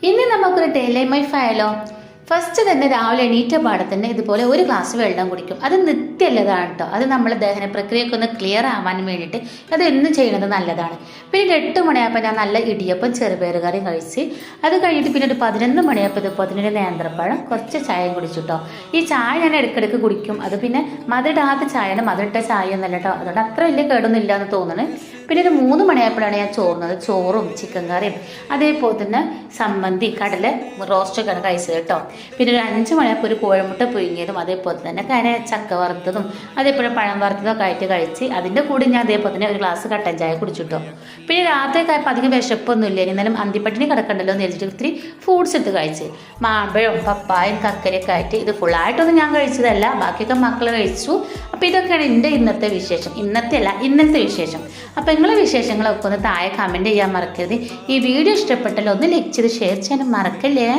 ഇനി നമുക്കൊരു day life ആയാലോ. ഫസ്റ്റ് തന്നെ രാവിലെ എണീറ്റ പാടെ തന്നെ ഇതുപോലെ ഒരു ഗ്ലാസ് വെള്ളം കുടിക്കും. അത് നിത്യമുള്ളതാണ് കേട്ടോ. അത് നമ്മൾ ദഹന പ്രക്രിയയൊക്കെ ഒന്ന് ക്ലിയർ ആവാൻ വേണ്ടിയിട്ട് അത് എന്നും ചെയ്യുന്നത് നല്ലതാണ്. പിന്നെ 8 മണിയായപ്പോൾ ഞാൻ നല്ല ഇടിയപ്പം ചെറുപയർ കറി കഴിച്ച് അത് കഴിഞ്ഞിട്ട് പിന്നെ ഒരു 11 മണിയായപ്പോൾ ഇതുപോലെ തന്നെ ഒരു നേന്ത്രപ്പഴം കുറച്ച് ചായയും കുടിച്ചു കേട്ടോ. ഈ ചായ ഞാൻ ഇടയ്ക്കിടയ്ക്ക് കുടിക്കും. അത് പിന്നെ മധുരിടാത്ത ചായയാണ്, മധുരിട്ട ചായ ഒന്നല്ല കേട്ടോ. അതുകൊണ്ട് അത്ര വലിയ കേടൊന്നും ഇല്ല എന്ന് തോന്നുന്നു. പിന്നെ ഒരു 3 മണിയായപ്പോഴാണ് ഞാൻ ചോറുന്നത്. ചോറും ചിക്കൻ കറിയും അതേപോലെ തന്നെ സമ്മന്തി കടല റോസ്റ്റൊക്കെയാണ് കഴിച്ചത് കേട്ടോ. പിന്നെ ഒരു 5 മണിയായപ്പോൾ ഒരു കോഴിമുട്ട പുഴുങ്ങിയതും അതേപോലെ തന്നെ ചക്ക വറുത്തതും അതേപോലെ പഴം വറുത്തതൊക്കെ ആയിട്ട് കഴിച്ച് അതിൻ്റെ കൂടെ ഞാൻ അതേപോലെ തന്നെ ഒരു ഗ്ലാസ് കട്ടൻ ചായ കുടിച്ചു കേട്ടോ. പിന്നെ രാത്രിയൊക്കെ ആയപ്പോൾ അധികം വിശപ്പൊന്നുമില്ല. എന്നാലും അന്തിപ്പട്ടിണി കിടക്കണ്ടല്ലോ എന്ന് വെച്ചിട്ട് ഇത്തിരി ഫ്രൂട്ട്സ് എടുത്ത് കഴിച്ച് മാമ്പഴവും പപ്പായും കക്കരയൊക്കെ ആയിട്ട് ഇത് ഫുള്ളായിട്ടൊന്നും ഞാൻ കഴിച്ചതല്ല, ബാക്കിയൊക്കെ മക്കൾ കഴിച്ചു. അപ്പോൾ ഇതൊക്കെയാണ് എൻ്റെ ഇന്നത്തെ വിശേഷം. ഇന്നത്തെ വിശേഷം. അപ്പോൾ നിങ്ങളെ വിശേഷങ്ങളൊക്കെ ഒന്ന് താഴെ കമൻറ്റ് ചെയ്യാൻ മറക്കരുത്. ഈ വീഡിയോ ഇഷ്ടപ്പെട്ടല്ലോ ഒന്ന് ലൈക്ക് ചെയ്ത് ഷെയർ ചെയ്യാനും മറക്കല്ലേ.